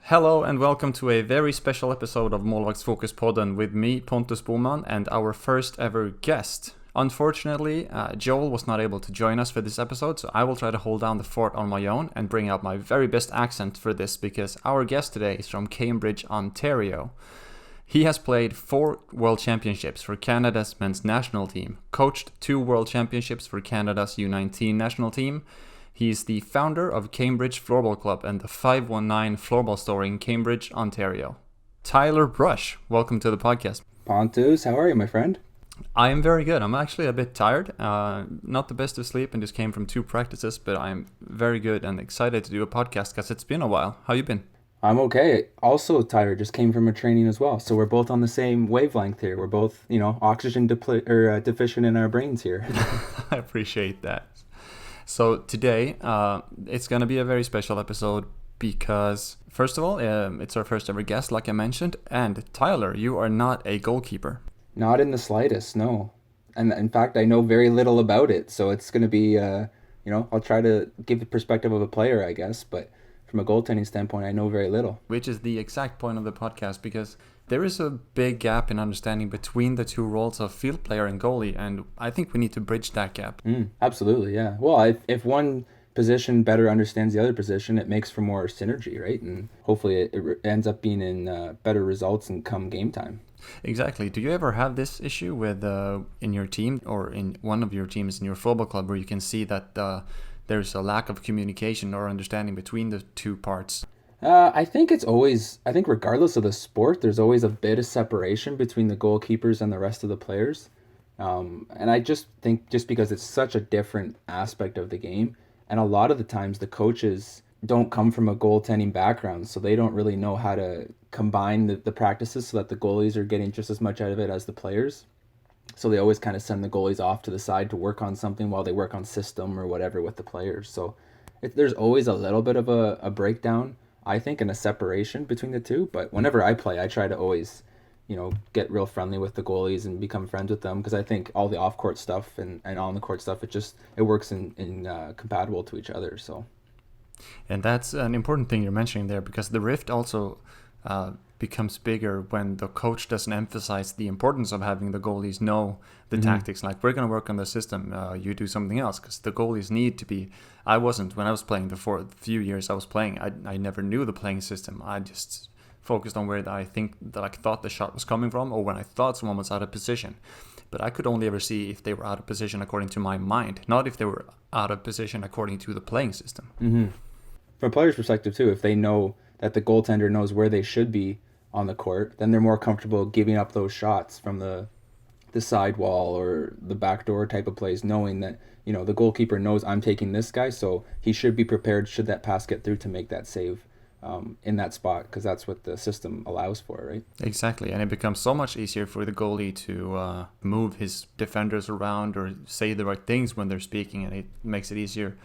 Hello and welcome to a very special episode of Målvaktsfokus podden with me, Pontus Boman, and our first ever guest. Unfortunately, Joel was not able to join us for this episode, so I will try to hold down the fort on my own and bring out my very best accent for this because our guest today is from Cambridge, Ontario. He has played 4 World Championships for Canada's men's national team, coached 2 World Championships for Canada's U19 national team. He is the founder of Cambridge Floorball Club and the 519 Floorball Store in Cambridge, Ontario. Tyler Brush, welcome to the podcast. Pontus, how are you, my friend? I am very good. I'm actually a bit tired. Not the best of sleep and just came from 2 practices, but I'm very good and excited to do a podcast because it's been a while. How you been? I'm okay. Also tired, just came from a training as well. So we're both on the same wavelength here. We're both, oxygen deficient in our brains here. I appreciate that. So today, it's going to be a very special episode because, first of all, it's our first ever guest, like I mentioned. And Tyler, you are not a goalkeeper. Not in the slightest, no. And in fact, I know very little about it. So it's going to be, I'll try to give the perspective of a player, I guess. But from a goaltending standpoint, I know very little. Which is the exact point of the podcast because there is a big gap in understanding between the 2 roles of field player and goalie, and I think we need to bridge that gap. Absolutely, yeah. Well, if one position better understands the other position, it makes for more synergy, right? And hopefully it ends up being in better results and come game time. Exactly. Do you ever have this issue with in your team or in one of your teams in your football club where you can see that there's a lack of communication or understanding between the 2 parts? I think regardless of the sport, there's always a bit of separation between the goalkeepers and the rest of the players. And I just think just because it's such a different aspect of the game, and a lot of the times the coaches don't come from a goaltending background, so they don't really know how to combine the practices so that the goalies are getting just as much out of it as the players. So they always kind of send the goalies off to the side to work on something while they work on system or whatever with the players. So there's always a little bit of a breakdown, I think, in a separation between the 2. But whenever I play, I try to always, get real friendly with the goalies and become friends with them because I think all the off-court stuff and on-the-court stuff, it works in compatible to each other. So, and that's an important thing you're mentioning there because the rift also becomes bigger when the coach doesn't emphasize the importance of having the goalies know the tactics. Like, we're going to work on the system, you do something else, because the goalies need to be. When I was playing the few years I was playing, I never knew the playing system. I just focused on where I thought the shot was coming from, or when I thought someone was out of position. But I could only ever see if they were out of position according to my mind, not if they were out of position according to the playing system. From a player's perspective too, if they know that the goaltender knows where they should be on the court, then they're more comfortable giving up those shots from the sidewall or the backdoor type of plays, knowing that, the goalkeeper knows I'm taking this guy, so he should be prepared should that pass get through to make that save in that spot, because that's what the system allows for, right? Exactly, and it becomes so much easier for the goalie to move his defenders around or say the right things when they're speaking, and it makes it easier.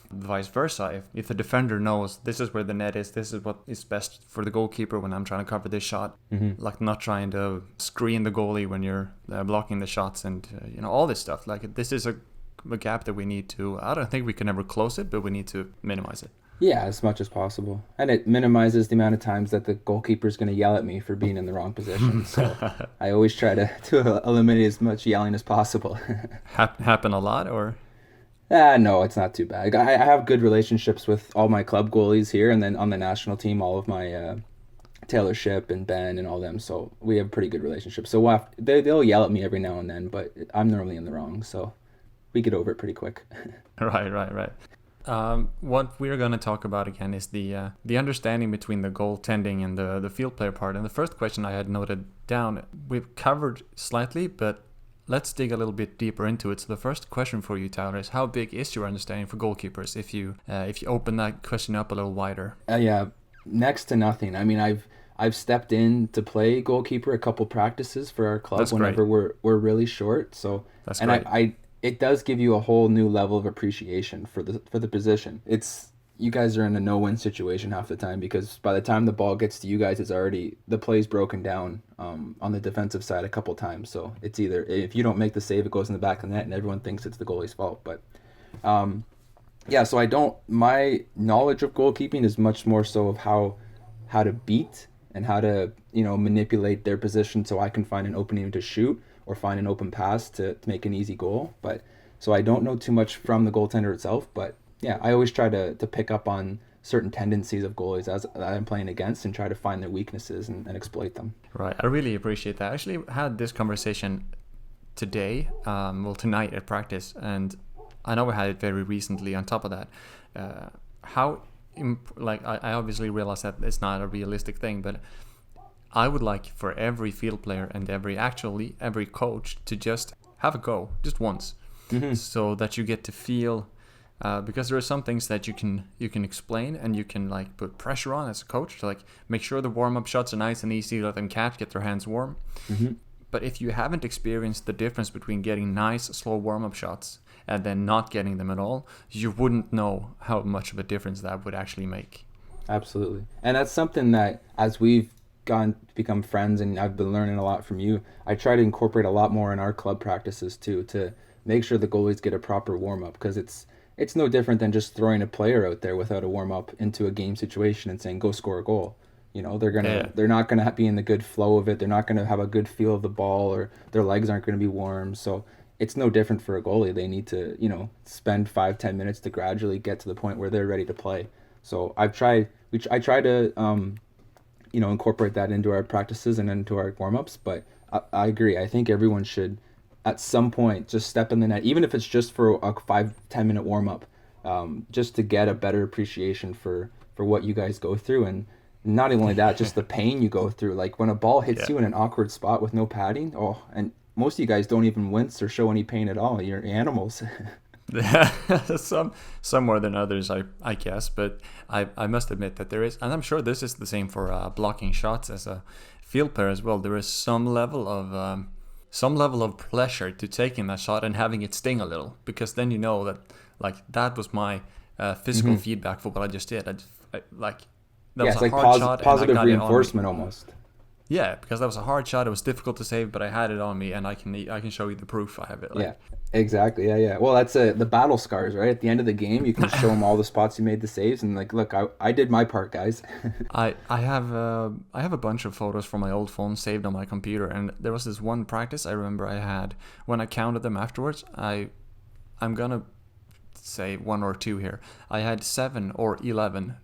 Vice versa, if the defender knows this is where the net is, this is what is best for the goalkeeper when I'm trying to cover this shot, like not trying to screen the goalie when you're blocking the shots and all this stuff. Like, this is a gap that we need to, I don't think we can ever close it, but we need to minimize it. Yeah, as much as possible. And it minimizes the amount of times that the goalkeeper is going to yell at me for being in the wrong position. So I always try to eliminate as much yelling as possible. Happen a lot, or? No, it's not too bad. I have good relationships with all my club goalies here, and then on the national team, all of my Taylor Ship and Ben and all them. So we have a pretty good relationship. So they'll yell at me every now and then, but I'm normally in the wrong, so we get over it pretty quick. Right. What we're going to talk about again is the understanding between the goaltending and the field player part. And the first question I had noted down, we've covered slightly, but let's dig a little bit deeper into it. So the first question for you, Tyler, is how big is your understanding for goalkeepers? If you open that question up a little wider. Yeah, next to nothing. I mean, I've stepped in to play goalkeeper a couple practices for our club. That's whenever we're really short. So that's great. And it does give you a whole new level of appreciation for the position. You guys are in a no-win situation half the time, because by the time the ball gets to you guys, the play's broken down on the defensive side a couple times. So it's either, if you don't make the save, it goes in the back of the net and everyone thinks it's the goalie's fault. But so my knowledge of goalkeeping is much more so of how how to beat and how to, manipulate their position so I can find an opening to shoot or find an open pass to make an easy goal. But so I don't know too much from the goaltender itself, but yeah, I always try to pick up on certain tendencies of goalies as that I'm playing against and try to find their weaknesses and exploit them. Right. I really appreciate that. I actually had this conversation today, tonight at practice, and I know we had it very recently on top of that. I obviously realize that it's not a realistic thing, but I would like for every field player and every coach to just have a go, just once, so that you get to feel, because there are some things that you can explain and you can like put pressure on as a coach to like make sure the warm-up shots are nice and easy, let them catch, get their hands warm. But if you haven't experienced the difference between getting nice, slow warm-up shots and then not getting them at all, you wouldn't know how much of a difference that would actually make. Absolutely. And that's something that as we've become friends and I've been learning a lot from you, I try to incorporate a lot more in our club practices too, to make sure the goalies get a proper warm-up, because it's no different than just throwing a player out there without a warm-up into a game situation and saying, go score a goal. They're not gonna be in the good flow of it. They're not gonna have a good feel of the ball, or their legs aren't gonna be warm. So it's no different for a goalie. They need to, spend 5-10 minutes to gradually get to the point where they're ready to play. So I try to, incorporate that into our practices and into our warm-ups. But I agree. I think everyone should, at some point, just step in the net, even if it's just for a 5-10 minute warm-up, just to get a better appreciation for what you guys go through. And not only that, just the pain you go through. Like when a ball hits you in an awkward spot with no padding, and most of you guys don't even wince or show any pain at all. You're animals. Some more than others, I guess, but I must admit that there is, and I'm sure this is the same for blocking shots as a field player as well. There is some level of pleasure to taking that shot and having it sting a little, because then you know that like that was my physical feedback for what I just did. That was a hard shot, positive reinforcement almost. Yeah, because that was a hard shot. It was difficult to save, but I had it on me, and I can show you the proof. I have it. Yeah, exactly. Yeah. Well, that's the battle scars, right? At the end of the game, you can show them all the spots you made the saves, and like, look, I did my part, guys. I have a bunch of photos from my old phone saved on my computer, and there was this one practice I remember I had. When I counted them afterwards, I'm gonna say 1 or 2 here. I had 7 or 11.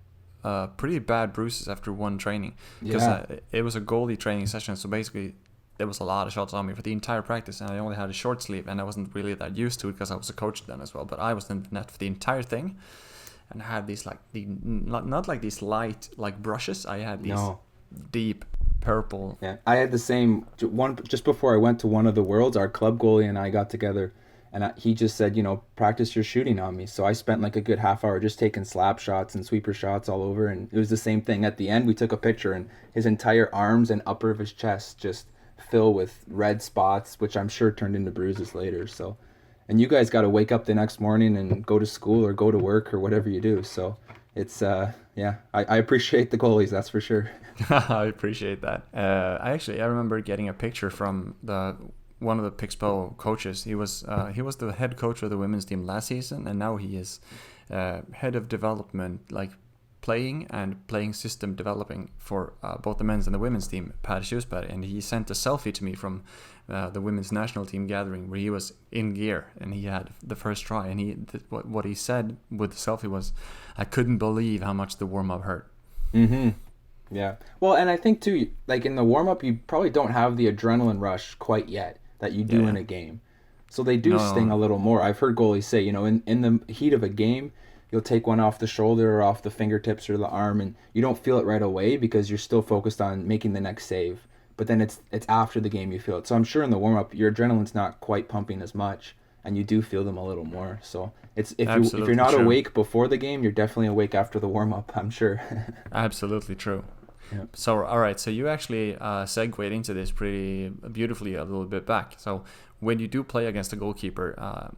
Pretty bad bruises after one training, because it was a goalie training session, so basically there was a lot of shots on me for the entire practice, and I only had a short sleeve, and I wasn't really that used to it because I was a coach then as well, but I was in the net for the entire thing, and I had these not like these light like brushes. I had these deep purple. Yeah, I had the same one just before I went to one of the Worlds. Our club goalie and I got together, and he just said, practice your shooting on me. So I spent like a good half hour just taking slap shots and sweeper shots all over. And it was the same thing. At the end, we took a picture, and his entire arms and upper of his chest just fill with red spots, which I'm sure turned into bruises later. So, and you guys got to wake up the next morning and go to school or go to work or whatever you do. So it's, I appreciate the goalies, that's for sure. I appreciate that. I remember getting a picture from one of the Pixbo coaches. He was the head coach of the women's team last season, and now he is head of development, like playing system developing for both the men's and the women's team, Per Schusberg. And he sent a selfie to me from the women's national team gathering where he was in gear and he had the first try. And what he said with the selfie was, "I couldn't believe how much the warm up hurt." Yeah. Well, and I think too, like in the warm up, you probably don't have the adrenaline rush quite yet that you do in a game. So they do sting a little more. I've heard goalies say, in the heat of a game, you'll take one off the shoulder or off the fingertips or the arm, and you don't feel it right away because you're still focused on making the next save. But then it's after the game you feel it. So I'm sure in the warm-up, your adrenaline's not quite pumping as much, and you do feel them a little more. So if you're not awake before the game, you're definitely awake after the warm-up, I'm sure. Absolutely true. Yep. So, all right. So you actually segued into this pretty beautifully a little bit back. So when you do play against a goalkeeper,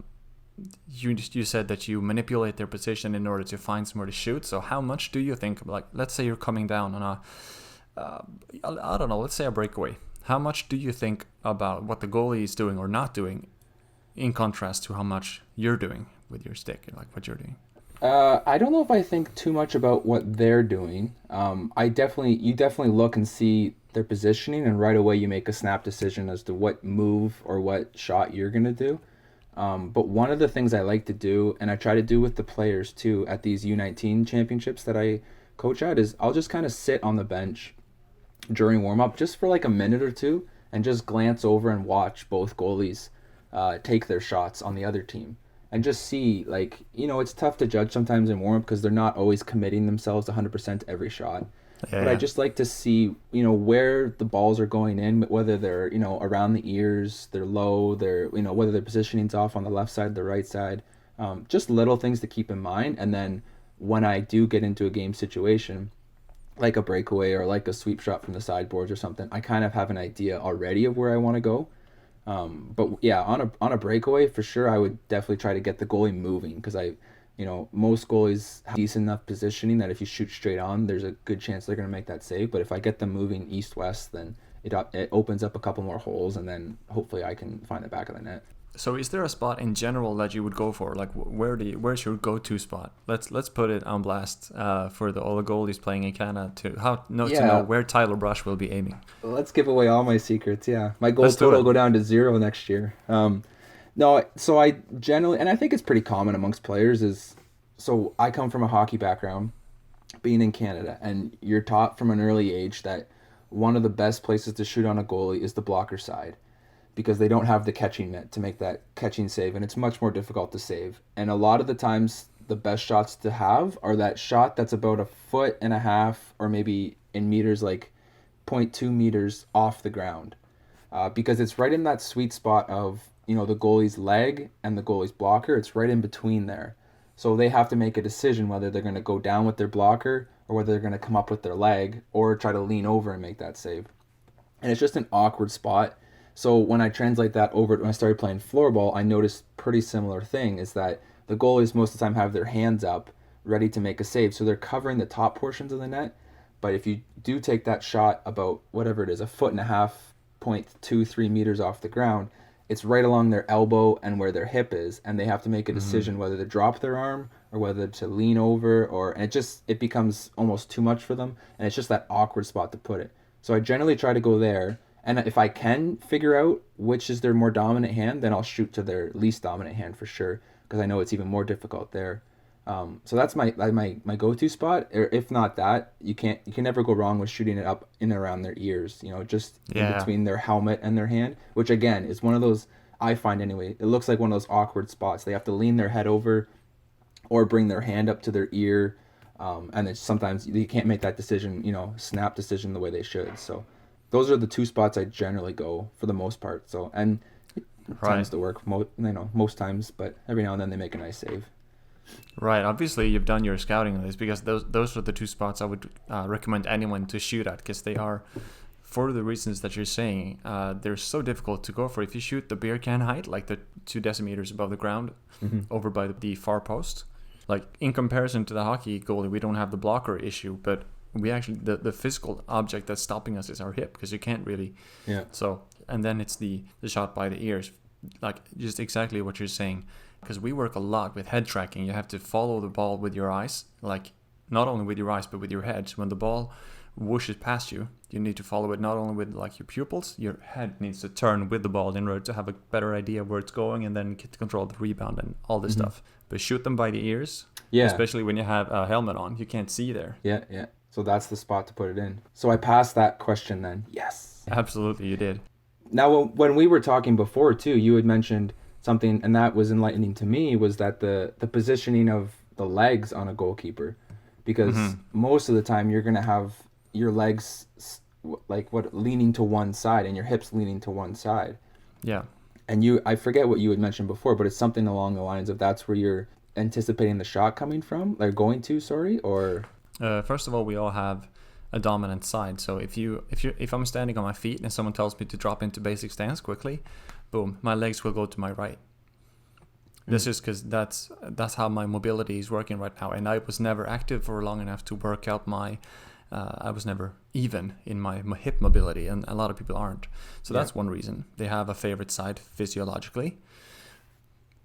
you said that you manipulate their position in order to find somewhere to shoot. So how much do you think, like, let's say you're coming down on I don't know, let's say a breakaway. How much do you think about what the goalie is doing or not doing in contrast to how much you're doing with your stick, like what you're doing? I don't know if I think too much about what they're doing. You definitely look and see their positioning, and right away you make a snap decision as to what move or what shot you're gonna do. But one of the things I like to do, and I try to do with the players too, at these U19 championships that I coach at, is I'll just kind of sit on the bench during warm up just for like a minute or two and just glance over and watch both goalies take their shots on the other team and just see, like, it's tough to judge sometimes in warm up because they're not always committing themselves 100% to every shot. Yeah, But I yeah. just like to see, where the balls are going in, whether they're, around the ears, they're low, whether their positioning's off on the left side, the right side. Just little things to keep in mind. And then when I do get into a game situation, like a breakaway or like a sweep shot from the sideboards or something, I kind of have an idea already of where I want to go. But yeah, on a breakaway for sure, I would definitely try to get the goalie moving because most goalies have decent enough positioning that if you shoot straight on, there's a good chance they're going to make that save. But if I get them moving east west, then it opens up a couple more holes, and then hopefully I can find the back of the net. So is there a spot in general that you would go for? Like where's your go-to spot? Let's put it on blast for all the goalies playing in Canada to know where Tyler Brush will be aiming. Let's give away all my secrets. Yeah, my goal Let's do total it. will go down to 0 next year. No, so I generally, and I think it's pretty common amongst players, so I come from a hockey background, being in Canada, and you're taught from an early age that one of the best places to shoot on a goalie is the blocker side because they don't have the catching mitt to make that catching save, and it's much more difficult to save. And a lot of the times, the best shots to have are that shot that's about 1.5 feet or maybe in meters, like 0.2 meters off the ground, because it's right in that sweet spot of the goalie's leg and the goalie's blocker. It's right in between there. So they have to make a decision whether they're going to go down with their blocker or whether they're going to come up with their leg or try to lean over and make that save. And it's just an awkward spot. So when I translate that over, when I started playing floorball, I noticed pretty similar thing is that the goalies most of the time have their hands up ready to make a save. So they're covering the top portions of the net. But if you do take that shot about whatever it is, 1.5 feet, 0.23 meters off the ground, it's right along their elbow and where their hip is, and they have to make a decision whether to drop their arm or whether to lean over, and it becomes almost too much for them, and it's just that awkward spot to put it. So I generally try to go there, and if I can figure out which is their more dominant hand, then I'll shoot to their least dominant hand for sure, because I know it's even more difficult there. So that's my go-to spot. Or if not that, you can never go wrong with shooting it up in and around their ears. Just in between their helmet and their hand, which again is one of those, I find anyway. It looks like one of those awkward spots. They have to lean their head over, or bring their hand up to their ear, and it's sometimes you can't make that decision. Snap decision the way they should. So those are the two spots I generally go for the most part. So and it tends to work most times, but every now and then they make a nice save. Right. Obviously, you've done your scouting on this because those are the two spots I would recommend anyone to shoot at because they are, for the reasons that you're saying, they're so difficult to go for. If you shoot the beer can height, like the 2 decimeters above the ground, over by the far post, like in comparison to the hockey goalie, we don't have the blocker issue, but we actually the physical object that's stopping us is our hip because you can't really. Yeah. So and then it's the shot by the ears, like just exactly what you're saying. Because we work a lot with head tracking. You have to follow the ball with your eyes, like not only with your eyes, but with your head. So when the ball whooshes past you, you need to follow it not only with like your pupils, your head needs to turn with the ball in order to have a better idea of where it's going and then get to control the rebound and all this stuff. But shoot them by the ears, especially when you have a helmet on. You can't see there. Yeah. So that's the spot to put it in. So I passed that question then. Yes. Absolutely, you did. Now, when we were talking before too, you had mentioned something, and that was enlightening to me, was that the positioning of the legs on a goalkeeper, because most of the time you're going to have your legs leaning to one side and your hips leaning to one side. Yeah. And I forget what you had mentioned before, but it's something along the lines of that's where you're anticipating the shot coming from, like going to, or first of all, we all have a dominant side. So if I'm standing on my feet and someone tells me to drop into basic stance quickly, boom, my legs will go to my right. This is because that's how my mobility is working right now, and I was never active for long enough to work out my. I was never even in my hip mobility, and a lot of people aren't. So that's one reason they have a favorite side physiologically.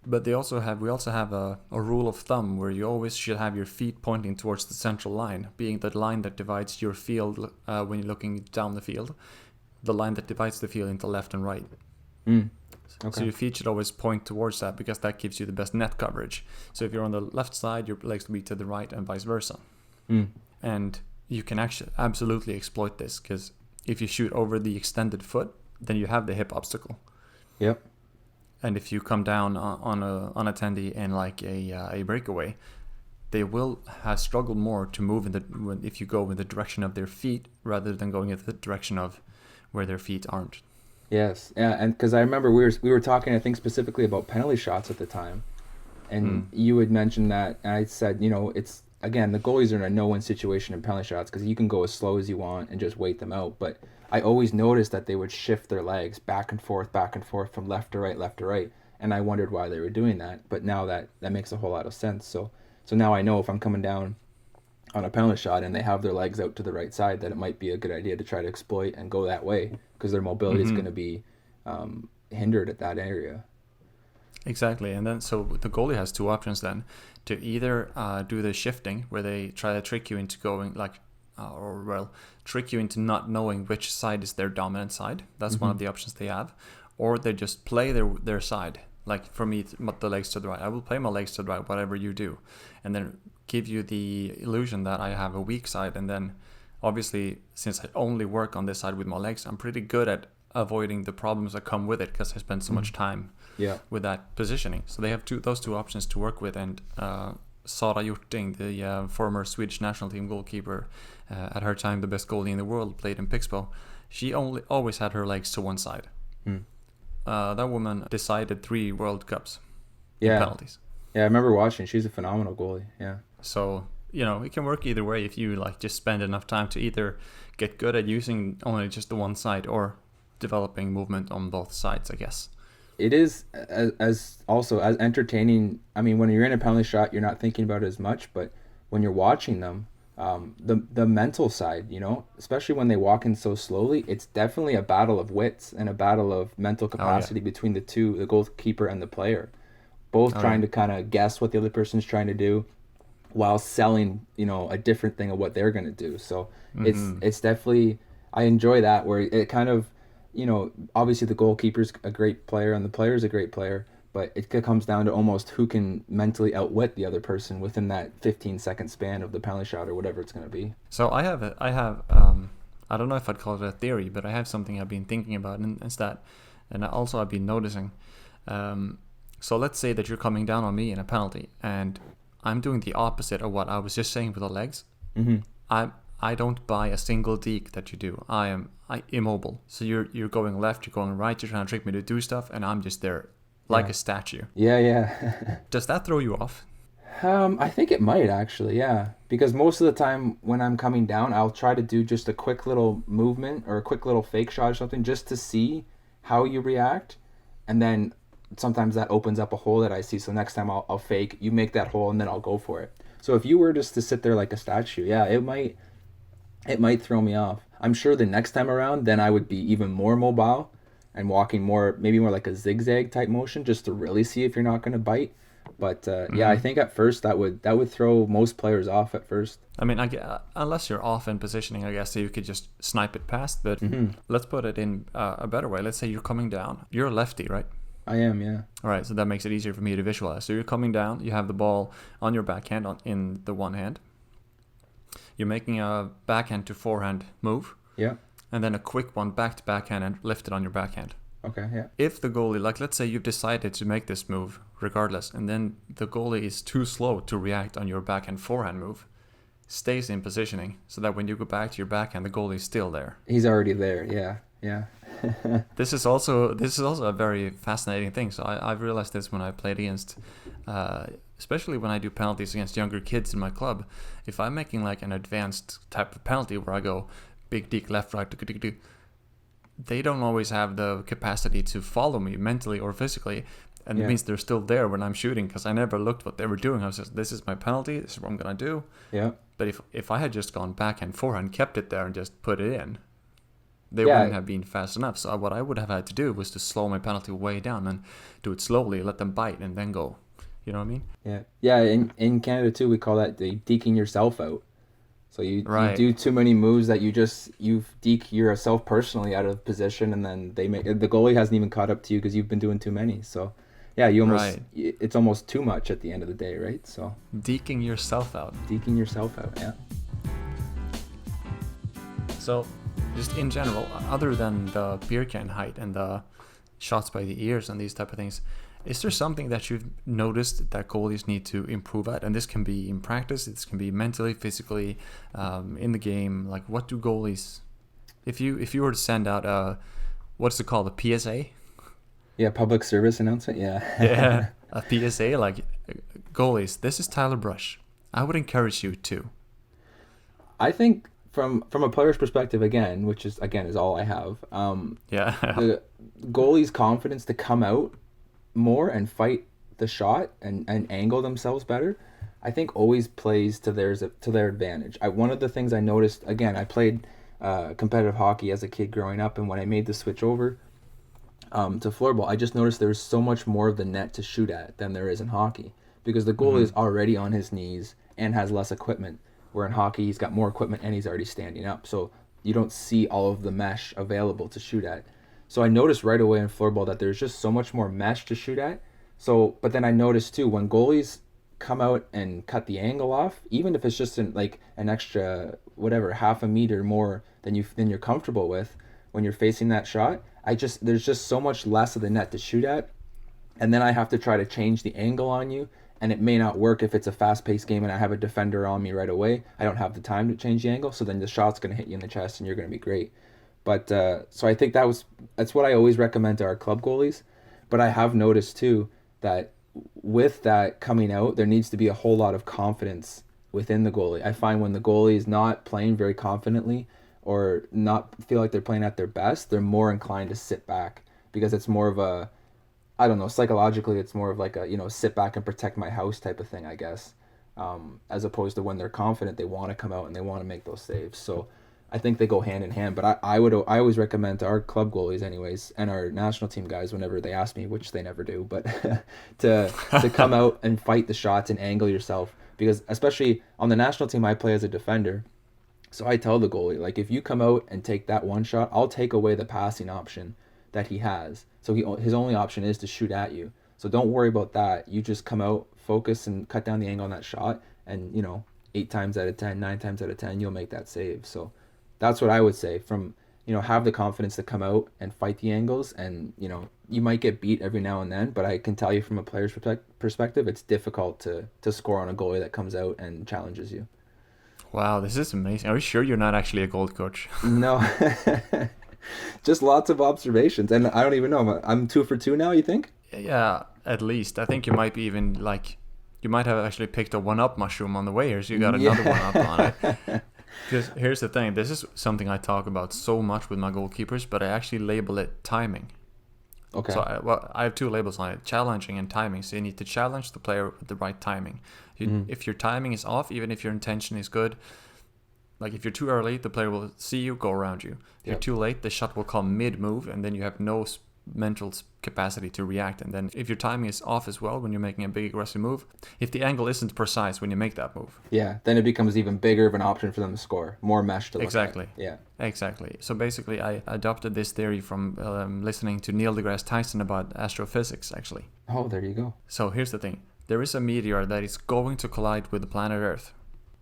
But we also have a rule of thumb where you always should have your feet pointing towards the central line, being the line that divides your field when you're looking down the field, the line that divides the field into left and right. Okay. So your feet should always point towards that because that gives you the best net coverage. So if you're on the left side, your legs will be to the right and vice versa. And you can actually absolutely exploit this because if you shoot over the extended foot, then you have the hip obstacle. Yep. And if you come down on an attendee in like a breakaway, they will have struggled more to move if you go in the direction of their feet rather than going in the direction of where their feet aren't. Yes, yeah, and because I remember we were talking, I think, specifically about penalty shots at the time, and you had mentioned that, and I said, it's, again, the goalies are in a no-win situation in penalty shots because you can go as slow as you want and just wait them out, but I always noticed that they would shift their legs back and forth from left to right, and I wondered why they were doing that, but now that makes a whole lot of sense. So now I know if I'm coming down on a penalty shot and they have their legs out to the right side, that it might be a good idea to try to exploit and go that way because their mobility is going to be hindered at that area. Exactly, and then so the goalie has two options then, to either do the shifting where they try to trick you into going trick you into not knowing which side is their dominant side. That's one of the options they have, or they just play their side. Like for me, the legs to the right, I will play my legs to the right, whatever you do, and then give you the illusion that I have a weak side, and then obviously since I only work on this side with my legs, I'm pretty good at avoiding the problems that come with it because I spend so much time with that positioning. So they have those two options to work with, and Sara Hjorting, the former Swedish national team goalkeeper, at her time the best goalie in the world, played in Pixbo. She always had her legs to one side. That woman decided 3 World Cups in penalties. Yeah, I remember watching. She's a phenomenal goalie. Yeah. So, it can work either way if you just spend enough time to either get good at using only just the one side or developing movement on both sides, I guess. It is as entertaining. I mean, when you're in a penalty shot, you're not thinking about it as much, but when you're watching them, the mental side, especially when they walk in so slowly, it's definitely a battle of wits and a battle of mental capacity between the two, the goalkeeper and the player, both trying to kind of guess what the other person's trying to do while selling, a different thing of what they're going to do. So it's definitely, I enjoy that where it kind of, obviously the goalkeeper's a great player and the player's a great player, but it comes down to almost who can mentally outwit the other person within that 15-second span of the penalty shot or whatever it's going to be. So I have I don't know if I'd call it a theory, but I have something I've been thinking about, and it's that, and also I've been noticing. So let's say that you're coming down on me in a penalty, and I'm doing the opposite of what I was just saying with the legs. I don't buy a single deke that you do. I immobile. So you're going left, you're going right, you're trying to trick me to do stuff, and I'm just there like a statue. Yeah. Does that throw you off? I think it might actually, yeah. Because most of the time when I'm coming down, I'll try to do just a quick little movement or a quick little fake shot or something just to see how you react. And then sometimes that opens up a hole that I see. So next time I'll fake, you make that hole, and then I'll go for it. So if you were just to sit there like a statue, yeah, it might throw me off. I'm sure the next time around, then I would be even more mobile and walking maybe more like a zigzag type motion just to really see if you're not going to bite. But I think at first that would throw most players off at first. I mean, unless you're off in positioning, I guess, so you could just snipe it past. But let's put it in a better way. Let's say you're coming down. You're a lefty, right? I am, yeah. All right, so that makes it easier for me to visualize. So you're coming down. You have the ball on your backhand in the one hand. You're making a backhand to forehand move. Yeah. And then a quick one back to backhand and lift it on your backhand. Okay, yeah. If the goalie, let's say you've decided to make this move regardless, and then the goalie is too slow to react on your backhand forehand move, stays in positioning so that when you go back to your backhand, the goalie is still there. He's already there, yeah. This is also a very fascinating thing. So I've realized this when I played against, especially when I do penalties against younger kids in my club. If I'm making like an advanced type of penalty where I go big deke left right, they don't always have the capacity to follow me mentally or physically, and it means they're still there when I'm shooting because I never looked what they were doing. I was just, this is my penalty, this is what I'm gonna do. Yeah. But if I had just gone backhand forehand, kept it there and just put it in, They wouldn't have been fast enough. So what I would have had to do was to slow my penalty way down and do it slowly, let them bite, and then go. You know what I mean? Yeah. Yeah, in Canada too, we call that the deking yourself out. So you do too many moves that you deke yourself personally out of position, and then the goalie hasn't even caught up to you because you've been doing too many. So yeah, it's almost too much at the end of the day, right? So deking yourself out. Deking yourself out, yeah. So just in general, other than the beer can height and the shots by the ears and these type of things, is there something that you've noticed that goalies need to improve at? And this can be in practice, this can be mentally, physically, in the game. Like, what do goalies, if you were to send out what's it called, a PSA? Yeah, public service announcement. Yeah. Yeah, a PSA like, goalies, this is Tyler Brush. I would encourage you to. I think from a player's perspective, which is all I have. The goalie's confidence to come out more and fight the shot and angle themselves better, I think always plays to their advantage. One of the things I noticed, I played competitive hockey as a kid growing up, and when I made the switch over to floorball, I just noticed there's so much more of the net to shoot at than there is in hockey, because the goalie is already on his knees and has less equipment, where in hockey he's got more equipment and he's already standing up, so you don't see all of the mesh available to shoot at. So I noticed right away in floorball that there's just so much more mesh to shoot at. So, but then I noticed too, when goalies come out and cut the angle off, even if it's just an extra half a meter more than you're comfortable with when you're facing that shot, there's just so much less of the net to shoot at, and then I have to try to change the angle on you, and it may not work if it's a fast-paced game and I have a defender on me right away. I don't have the time to change the angle, so then the shot's going to hit you in the chest and you're going to be great. But so I think that's what I always recommend to our club goalies. But I have noticed too that with that coming out, there needs to be a whole lot of confidence within the goalie. I find when the goalie is not playing very confidently or not feel like they're playing at their best, they're more inclined to sit back, because it's more of a, I don't know, psychologically it's more of like a, sit back and protect my house type of thing, I guess, as opposed to when they're confident, they want to come out and they want to make those saves. So I think they go hand in hand, but I always recommend to our club goalies anyways, and our national team guys whenever they ask me, which they never do, but to come out and fight the shots and angle yourself, because especially on the national team I play as a defender. So I tell the goalie, like, if you come out and take that one shot, I'll take away the passing option that he has. So his only option is to shoot at you. So don't worry about that. You just come out, focus, and cut down the angle on that shot, and 8 times out of 10, 9 times out of 10, you'll make that save. So that's what I would say. From have the confidence to come out and fight the angles, and you might get beat every now and then, but I can tell you from a player's perspective, it's difficult to score on a goalie that comes out and challenges you. Wow, this is amazing. Are you sure you're not actually a goal coach? No. Just lots of observations, and I don't even know. I'm 2 for 2 now, you think? Yeah, at least. I think you might be even you might have actually picked a 1-up mushroom on the way here, so you got another 1-up on it. Because here's the thing, this is something I talk about so much with my goalkeepers, but I actually label it timing. Okay. So I have 2 labels on it, challenging and timing. So you need to challenge the player with the right timing. If your timing is off, even if your intention is good, like if you're too early, the player will see you, go around you. If you're too late, the shot will come mid-move, and then you have no mental capacity to react. And then if your timing is off as well when you're making a big aggressive move, if the angle isn't precise when you make that move, then it becomes even bigger of an option for them to score, more mesh to look exactly at. Yeah, exactly. So basically I adopted this theory from listening to Neil deGrasse Tyson about astrophysics, actually. Oh, there you go. So here's the thing, there is a meteor that is going to collide with the planet Earth.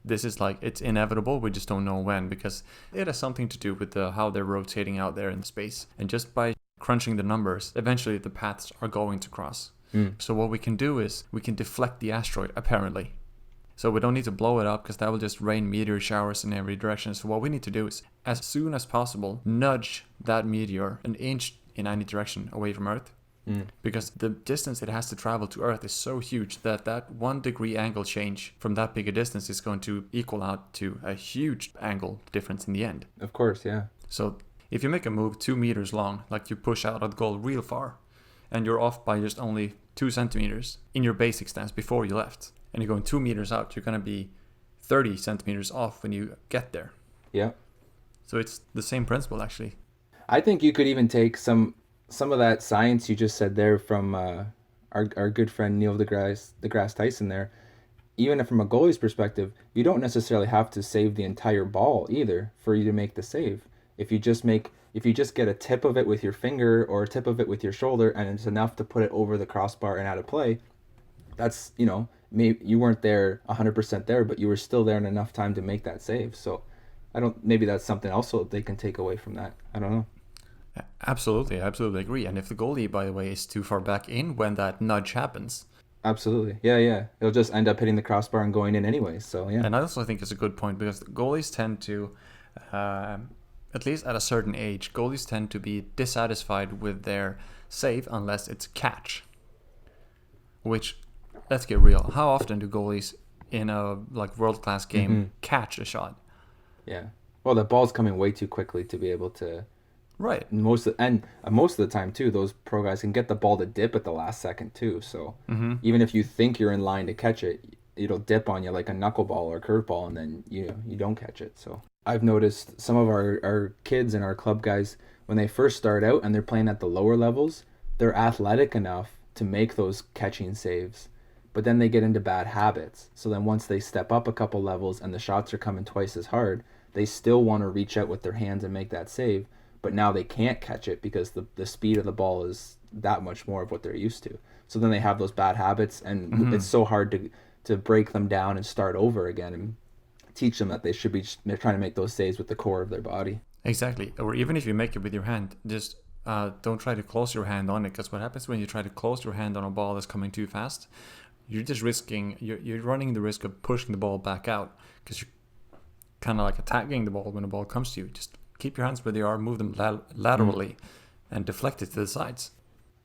This is it's inevitable, we just don't know when, because it has something to do with how they're rotating out there in space, and just by crunching the numbers, eventually the paths are going to cross. So what we can do is we can deflect the asteroid, apparently. So we don't need to blow it up, because that will just rain meteor showers in every direction. So what we need to do is, as soon as possible, nudge that meteor an inch in any direction away from Earth, because the distance it has to travel to Earth is so huge that 1 degree angle change from that big a distance is going to equal out to a huge angle difference in the end. Of course, yeah. So if you make a move 2 meters long, like you push out a goal real far, and you're off by just only 2 centimeters in your basic stance before you left, and you're going 2 meters out, you're going to be 30 centimeters off when you get there. Yeah. So it's the same principle, actually. I think you could even take some of that science you just said there from our good friend Neil deGrasse Tyson there. Even from a goalie's perspective, you don't necessarily have to save the entire ball either for you to make the save. If you just get a tip of it with your finger or a tip of it with your shoulder and it's enough to put it over the crossbar and out of play, that's, maybe you weren't there 100% there, but you were still there in enough time to make that save. So maybe that's something also they can take away from that. I don't know. Absolutely, I absolutely agree. And if the goalie, by the way, is too far back in when that nudge happens. Absolutely. Yeah. It'll just end up hitting the crossbar and going in anyway. So, yeah. And I also think it's a good point because goalies tend to, at least at a certain age, goalies tend to be dissatisfied with their save unless it's catch. Which, let's get real, how often do goalies in a world-class game catch a shot? Yeah. Well, the ball's coming way too quickly to be able to... Right. Most of the time too, those pro guys can get the ball to dip at the last second too. So even if you think you're in line to catch it, it'll dip on you like a knuckleball or a curveball, and then you don't catch it. So I've noticed some of our kids and our club guys, when they first start out and they're playing at the lower levels, they're athletic enough to make those catching saves, but then they get into bad habits. So then once they step up a couple levels and the shots are coming twice as hard, they still want to reach out with their hands and make that save. But now they can't catch it because the speed of the ball is that much more of what they're used to. So then they have those bad habits, and it's so hard to break them down and start over again and teach them that they're trying to make those saves with the core of their body. Exactly. Or even if you make it with your hand, just don't try to close your hand on it, because what happens when you try to close your hand on a ball that's coming too fast, you're just you're running the risk of pushing the ball back out, because you're kind of like attacking the ball when the ball comes to you. Just keep your hands where they are, move them laterally, and deflect it to the sides.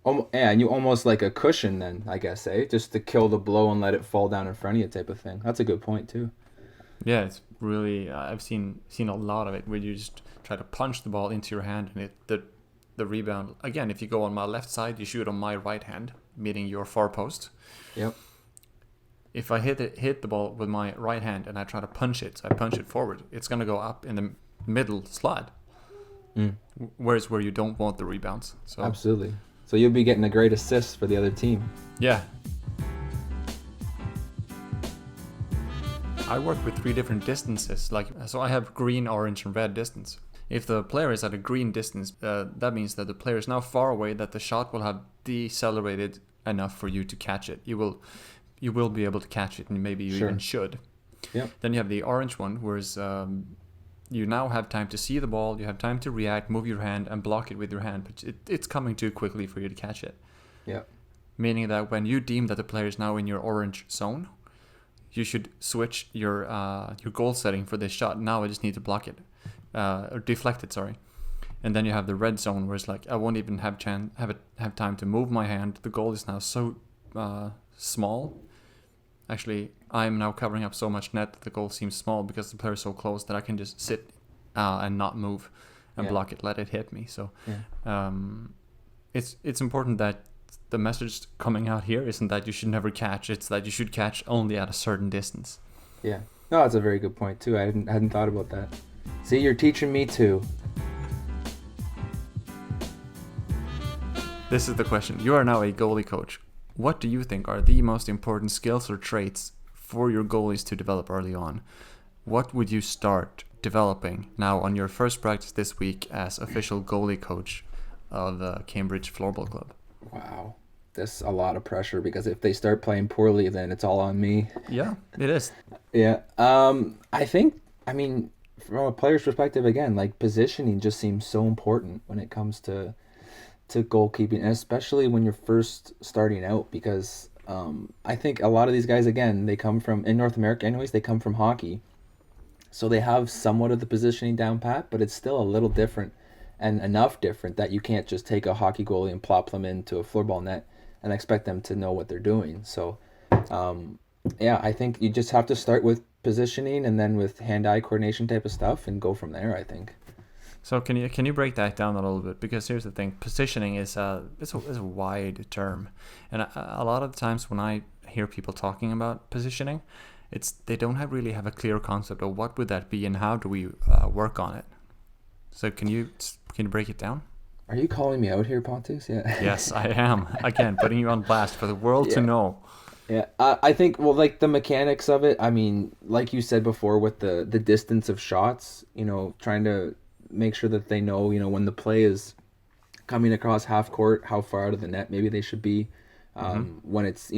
Yeah, and you almost like a cushion then, I guess, just to kill the blow and let it fall down in front of you type of thing. That's a good point too. Yeah, it's really, I've seen a lot of it where you just try to punch the ball into your hand, and the rebound, again, if you go on my left side, you shoot on my right hand, meaning your far post. Yep. If I hit the ball with my right hand and I try to punch it, so I punch it forward, it's going to go up in the middle slide, whereas where you don't want the rebounds. So absolutely. So you'll be getting a great assist for the other team. Yeah. I work with 3 different distances. So I have green, orange, and red distance. If the player is at a green distance, that means that the player is now far away, that the shot will have decelerated enough for you to catch it. You will be able to catch it, and maybe you even should. Yep. Then you have the orange one, whereas you now have time to see the ball, you have time to react, move your hand, and block it with your hand, but it's coming too quickly for you to catch it. Yeah. Meaning that when you deem that the player is now in your orange zone, you should switch your goal setting for this shot. Now I just need to block it, or deflect it, sorry. And then you have the red zone, where it's like I won't even have time to move my hand. The goal is now so small. Actually, I'm now covering up so much net that the goal seems small because the player is so close that I can just sit and not move and block it, let it hit me. So it's important that the message coming out here isn't that you should never catch, it's that you should catch only at a certain distance. Yeah. No, that's a very good point too. I hadn't thought about that. See, you're teaching me too. This is the question. You are now a goalie coach. What do you think are the most important skills or traits for your goalies to develop early on? What would you start developing now on your first practice this week as official goalie coach of the Cambridge Floorball Club? Wow. That's a lot of pressure, because if they start playing poorly, then it's all on me. Yeah, it is. Yeah. I think, from a player's perspective, again, positioning just seems so important when it comes to goalkeeping, and especially when you're first starting out, because I think a lot of these guys, again, they come from, in North America anyways, they come from hockey. So they have somewhat of the positioning down pat, but it's still a little different, and enough different that you can't just take a hockey goalie and plop them into a floorball net and expect them to know what they're doing. So I think you just have to start with positioning and then with hand-eye coordination type of stuff and go from there, I think. So can you break that down a little bit? Because here's the thing: positioning is a wide term, and a lot of the times when I hear people talking about positioning, they don't really have a clear concept of what would that be and how do we work on it. So can you Can you break it down? Are you calling me out here, Pontus? Yeah. Yes, I am. Again, putting you on blast for the world to know. Yeah, I think, well, like the mechanics of it, I mean, like you said before, with the distance of shots, trying to make sure that they know, when the play is coming across half court, how far out of the net maybe they should be. When it's,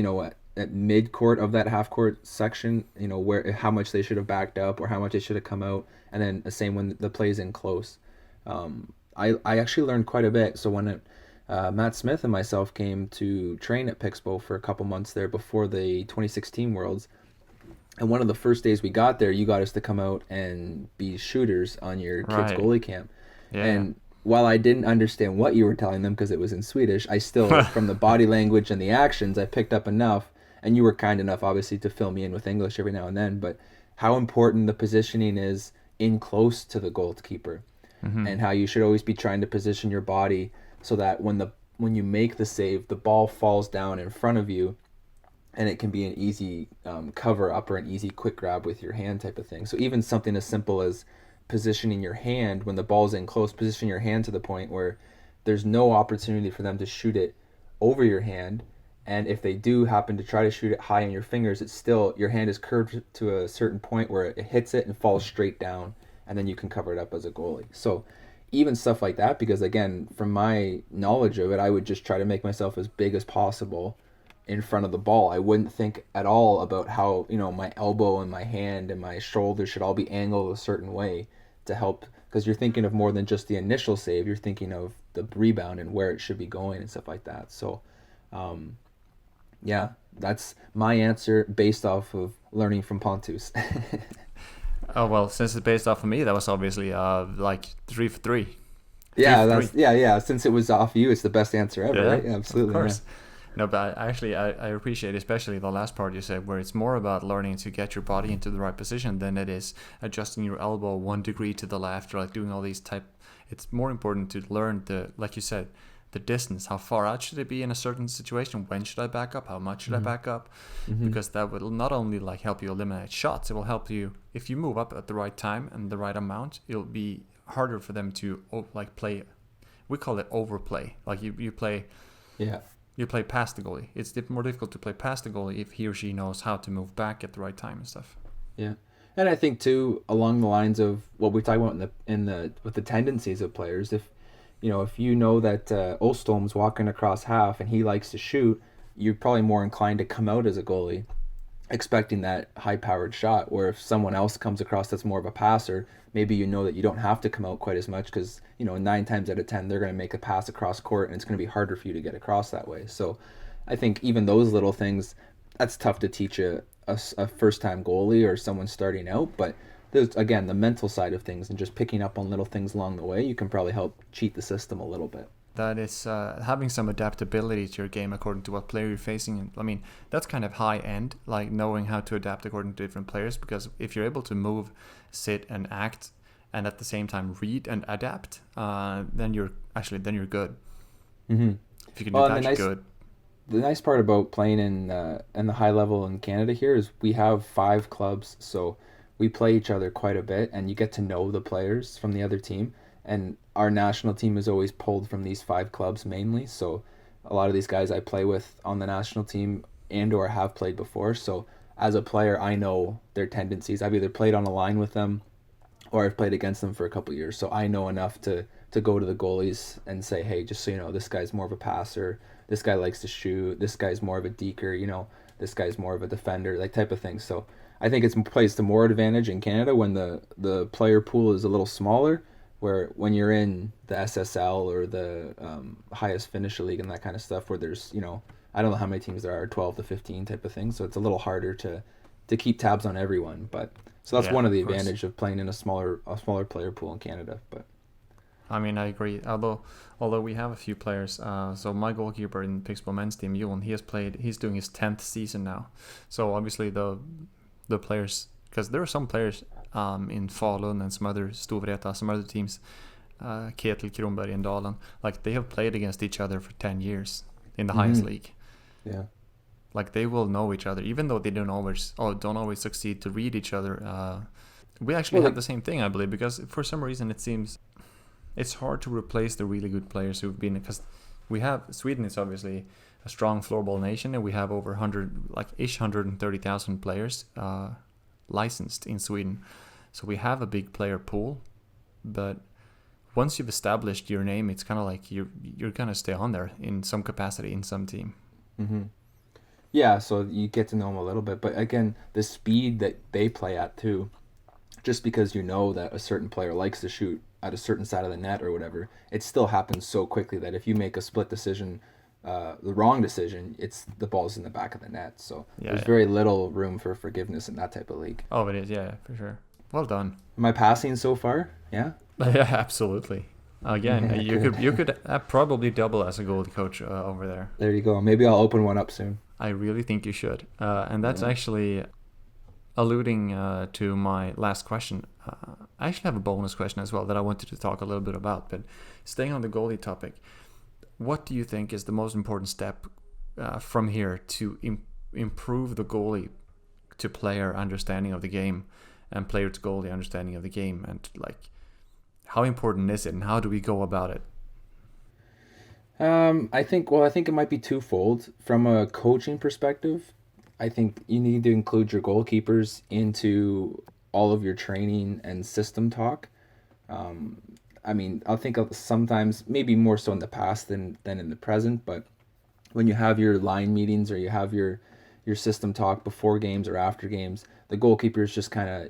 at mid court of that half court section, how much they should have backed up or how much they should have come out. And then the same when the play's in close. I actually learned quite a bit. So when Matt Smith and myself came to train at Pixbo for a couple months there before the 2016 Worlds. And one of the first days we got there, you got us to come out and be shooters on your kids' goalie camp. Yeah. And while I didn't understand what you were telling them because it was in Swedish, I still, from the body language and the actions, I picked up enough. And you were kind enough, obviously, to fill me in with English every now and then. But how important the positioning is in close to the goalkeeper. And how you should always be trying to position your body so that when you make the save, the ball falls down in front of you, and it can be an easy cover up or an easy quick grab with your hand type of thing. So even something as simple as positioning your hand when the ball's in close, position your hand to the point where there's no opportunity for them to shoot it over your hand. And if they do happen to try to shoot it high in your fingers, it's still, your hand is curved to a certain point where it hits it and falls straight down, and then you can cover it up as a goalie. So even stuff like that, because again, from my knowledge of it, I would just try to make myself as big as possible in front of the ball. I wouldn't think at all about how, my elbow and my hand and my shoulder should all be angled a certain way to help, because you're thinking of more than just the initial save, you're thinking of the rebound and where it should be going and stuff like that. So yeah, that's my answer based off of learning from Pontus. Oh, well, since it's based off of me, that was obviously like 3 for 3. Yeah. Since it was off you, it's the best answer ever, right? Yeah, absolutely. Of course. Yeah. No, but I appreciate especially the last part you said, where it's more about learning to get your body into the right position than it is adjusting your elbow 1 degree to the left, or like doing all these It's more important to learn like you said, the distance. How far out should it be in a certain situation? When should I back up? How much should I back up? Because that will not only like help you eliminate shots, it will help you if you move up at the right time and the right amount. It'll be harder for them to play. We call it overplay. Like you play. Yeah. You play past the goalie. It's more difficult to play past the goalie if he or she knows how to move back at the right time and stuff. Yeah, and I think too, along the lines of what we talk about with the tendencies of players, if you know that Olstom's walking across half and he likes to shoot, you're probably more inclined to come out as a goalie expecting that high-powered shot, where if someone else comes across that's more of a passer, maybe that you don't have to come out quite as much because 9 times out of 10 they're going to make a pass across court and it's going to be harder for you to get across that way. So I think even those little things, that's tough to teach a first-time goalie or someone starting out, but there's, again, the mental side of things and just picking up on little things along the way, you can probably help cheat the system a little bit. That is having some adaptability to your game according to what player you're facing. I mean, that's kind of high end, like knowing how to adapt according to different players, because if you're able to move, sit, and act, and at the same time read and adapt, then you're good. Mm-hmm. If you can do that, you're good. The nice part about playing in the high level in Canada here is we have 5 clubs, so we play each other quite a bit, and you get to know the players from the other team. And our national team is always pulled from these 5 clubs mainly. So a lot of these guys I play with on the national team and or have played before. So as a player, I know their tendencies. I've either played on a line with them or I've played against them for a couple of years. So I know enough to go to the goalies and say, hey, just so you know, this guy's more of a passer. This guy likes to shoot. This guy's more of a deker. This guy's more of a defender, like type of thing. So I think it plays to more advantage in Canada when the player pool is a little smaller, where when you're in the SSL or the highest finisher league and that kind of stuff, where there's, I don't know how many teams there are, 12 to 15 type of thing. So it's a little harder to keep tabs on everyone. But so that's one of the advantage of playing in a smaller player pool in Canada. But I mean, I agree. Although we have a few players, so my goalkeeper in Pixbo men's team, Ewan, he's doing his 10th season now. So obviously the players, because there are some players in Falun and some other Storvreta, some other teams, Ketil, Kronberg, and Dalen, like they have played against each other for 10 years in the highest league. Yeah. Like they will know each other, even though they don't always succeed to read each other. We actually have the same thing, I believe, because for some reason it seems it's hard to replace the really good players who've been, because Sweden is obviously a strong floorball nation, and we have over 130,000 players licensed in Sweden. So we have a big player pool, but once you've established your name, it's kind of like you're gonna stay on there in some capacity in some team. Mm-hmm. Yeah, so you get to know them a little bit, but again, the speed that they play at too, just because you know that a certain player likes to shoot at a certain side of the net or whatever, it still happens so quickly that if you make a split decision, the wrong decision, it's the ball's in the back of the net. So there's very little room for forgiveness in that type of league. Oh, it is, yeah, for sure. Well done. Am I passing so far? Yeah. Yeah, absolutely. Again, you could probably double as a goalie coach over there. There you go. Maybe I'll open one up soon. I really think you should. And that's actually alluding to my last question. I actually have a bonus question as well that I wanted to talk a little bit about. But staying on the goalie topic, what do you think is the most important step from here to improve the goalie to player understanding of the game and player to goalie understanding of the game? And like, how important is it, and how do we go about it? I think it might be twofold. From a coaching perspective, I think you need to include your goalkeepers into all of your training and system talk. I mean, I think sometimes, maybe more so in the past than in the present, but when you have your line meetings or you have your system talk before games or after games, the goalkeepers just kind of,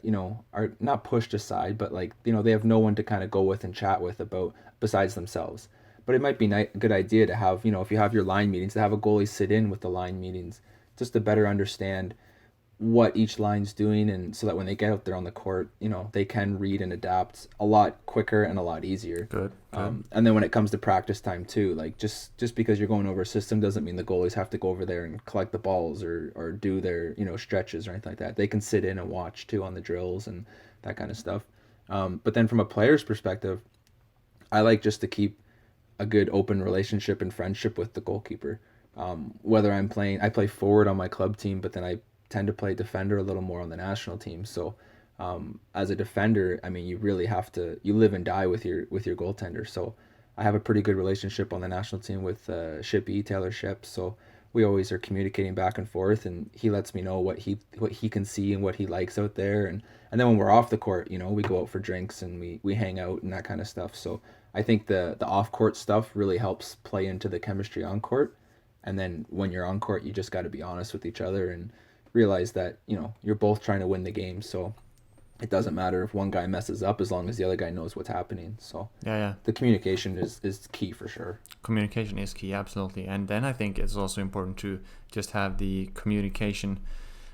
are not pushed aside, but like, they have no one to kind of go with and chat with about besides themselves. But it might be a good idea to have, if you have your line meetings, to have a goalie sit in with the line meetings just to better understand what each line's doing, and so that when they get out there on the court, they can read and adapt a lot quicker and a lot easier. Good. And then when it comes to practice time too, like just because you're going over a system doesn't mean the goalies have to go over there and collect the balls or do their stretches or anything like that. They can sit in and watch too on the drills and that kind of stuff. But then from a player's perspective, I like just to keep a good open relationship and friendship with the goalkeeper. Whether I play forward on my club team, but then I tend to play defender a little more on the national team. So as a defender, I mean, you really have to, you live and die with your goaltender. So I have a pretty good relationship on the national team with Taylor Shipp. So we always are communicating back and forth, and he lets me know what he can see and what he likes out there. And then when we're off the court, we go out for drinks and we hang out and that kind of stuff. So I think the off court stuff really helps play into the chemistry on court. And then when you're on court, you just got to be honest with each other and realize that, you're both trying to win the game. So it doesn't matter if one guy messes up as long as the other guy knows what's happening. So the communication is key for sure. Communication is key, absolutely. And then I think it's also important to just have the communication,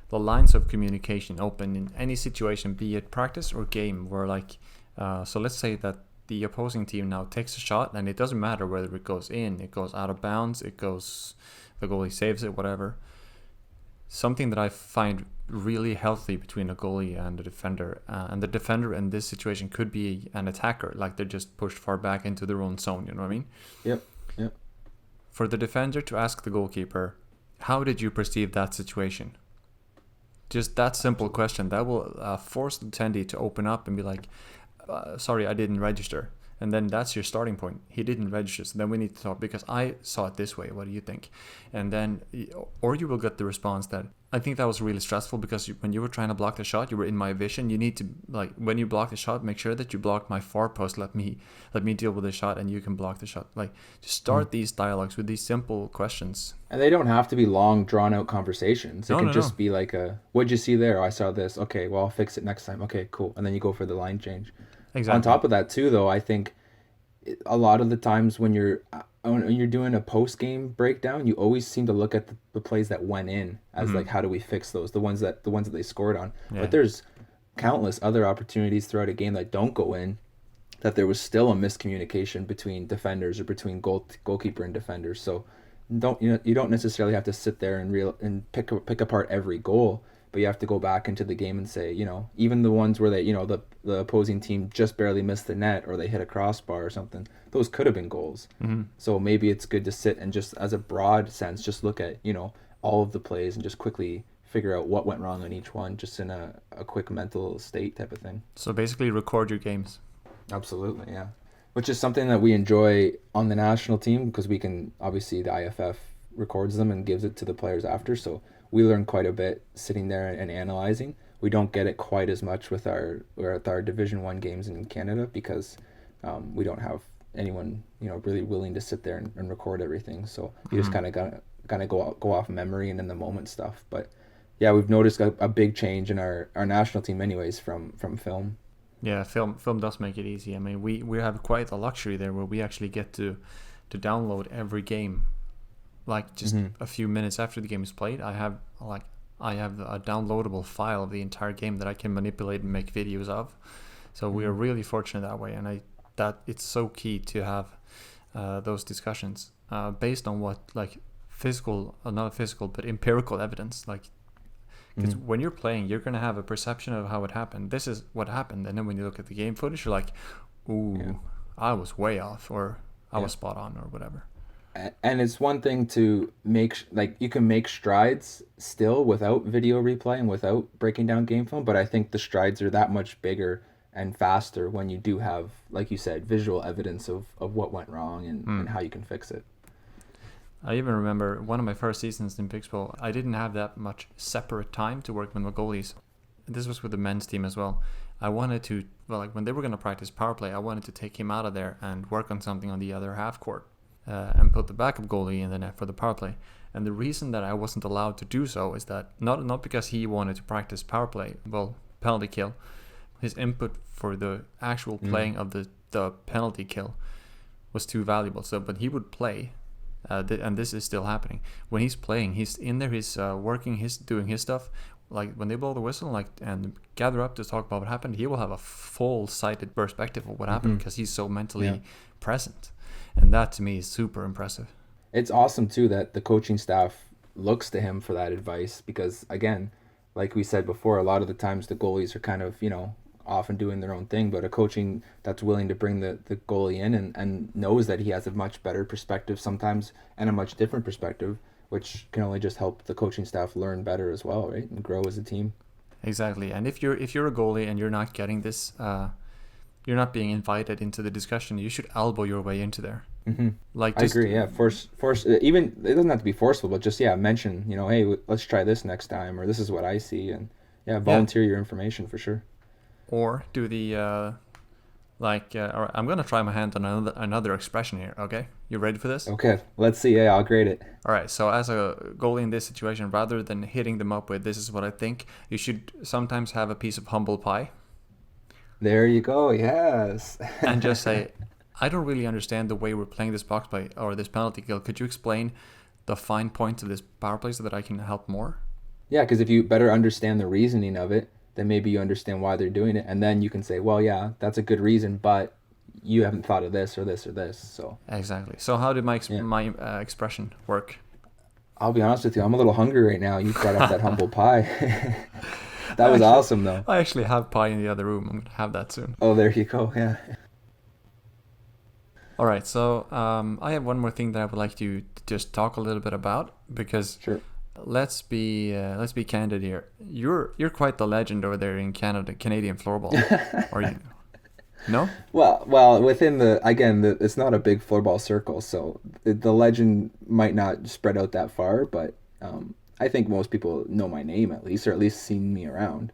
the lines of communication open in any situation, be it practice or game, where like, so let's say that the opposing team now takes a shot, and it doesn't matter whether it goes in, it goes out of bounds, the goalie saves it, whatever. Something that I find really healthy between a goalie and a defender, and the defender in this situation could be an attacker, like they're just pushed far back into their own zone, you know what I mean? Yep. For the defender to ask the goalkeeper, how did you perceive that situation? Just that simple question, that will force the attendee to open up and be like, sorry, I didn't register. And then that's your starting point. He didn't register. So then we need to talk because I saw it this way. What do you think? And then, or you will get the response that, I think that was really stressful because when you were trying to block the shot, you were in my vision. You need to, like, when you block the shot, make sure that you block my far post. Let me deal with the shot and you can block the shot. Like, just start these dialogues with these simple questions. And they don't have to be long, drawn out conversations. It can just be like what'd you see there? Oh, I saw this. Okay, well, I'll fix it next time. Okay, cool. And then you go for the line change. Exactly. On top of that too, though, I think a lot of the times when you're doing a post-game breakdown, you always seem to look at the plays that went in as like, how do we fix those? The ones that they scored on. Yeah. But there's countless other opportunities throughout a game that don't go in, that there was still a miscommunication between defenders or between goalkeeper and defenders. So you don't necessarily have to sit there and pick apart every goal. But you have to go back into the game and say, even the ones where they, the opposing team just barely missed the net or they hit a crossbar or something, those could have been goals. Mm-hmm. So maybe it's good to sit and just, as a broad sense, just look at, all of the plays and just quickly figure out what went wrong on each one, just in a quick mental state type of thing. So basically record your games. Absolutely, yeah. which is something that we enjoy on the national team because we can obviously the IFF records them and gives it to the players after. So we learn quite a bit sitting there and analyzing. We don't get it quite as much with our Division 1 games in Canada because we don't have anyone really willing to sit there and record everything. So you just kind of gotta go off memory and in the moment stuff. But yeah, we've noticed a big change in our national team anyways from film. Yeah, film does make it easy. I mean, we have quite a luxury there where we actually get to download every game, like just a few minutes after the game is played. I have a downloadable file of the entire game that I can manipulate and make videos of. So we are really fortunate that way, and that it's so key to have those discussions based on what like not physical but empirical evidence, like. Because when you're playing, you're going to have a perception of how it happened. This is what happened. And then when you look at the game footage, you're like, ooh, I was way off, or I was spot on, or whatever. And it's one thing to you can make strides still without video replay and without breaking down game film. But I think the strides are that much bigger and faster when you do have, like you said, visual evidence of what went wrong and how you can fix it. I even remember one of my first seasons in Pixel, I didn't have that much separate time to work with my goalies. This was with the men's team as well. I wanted to, when they were going to practice power play, I wanted to take him out of there and work on something on the other half court and put the backup goalie in the net for the power play. And the reason that I wasn't allowed to do so is that not because he wanted to practice power play, penalty kill. His input for the actual playing of the penalty kill was too valuable. But he would play. And this is still happening. When he's playing, he's in there, he's working, he's doing his stuff. Like when they blow the whistle, and gather up to talk about what happened, he will have a full-sighted perspective of what happened because he's so mentally present. And that to me is super impressive. It's awesome too that the coaching staff looks to him for that advice because, again, like we said before, a lot of the times the goalies are kind of, often doing their own thing, but a coaching that's willing to bring the goalie in and knows that he has a much better perspective sometimes and a much different perspective, which can only just help the coaching staff learn better as well, right? And grow as a team. Exactly. And if you're a goalie and you're not getting this, you're not being invited into the discussion, you should elbow your way into there. I agree. Yeah. Force. Even it doesn't have to be forceful, but just mention. Hey, let's try this next time, or this is what I see, and volunteer your information for sure. Or do the or I'm gonna try my hand on another expression here. Okay, you ready for this? Okay, let's see. Yeah, I'll grade it. All right. So as a goalie in this situation, rather than hitting them up with "this is what I think," you should sometimes have a piece of humble pie. There you go. Yes. And just say, I don't really understand the way we're playing this box play or this penalty kill. Could you explain the fine points of this power play so that I can help more? Yeah, because if you better understand the reasoning of it, then maybe you understand why they're doing it, and then you can say, well, yeah, that's a good reason, but you haven't thought of this or this or this. So exactly. So how did my expression work? I'll be honest with you, I'm a little hungry right now. You brought up that humble pie. That was awesome, though. I actually have pie in the other room. I'm gonna have that soon. Oh, there you go. Yeah. All right. So I have one more thing that I would like to just talk a little bit about because. Sure. Let's be candid here. You're quite the legend over there in Canada, Canadian floorball. Are you? No? Well, within it's not a big floorball circle, so the legend might not spread out that far, but I think most people know my name at least, or at least seen me around.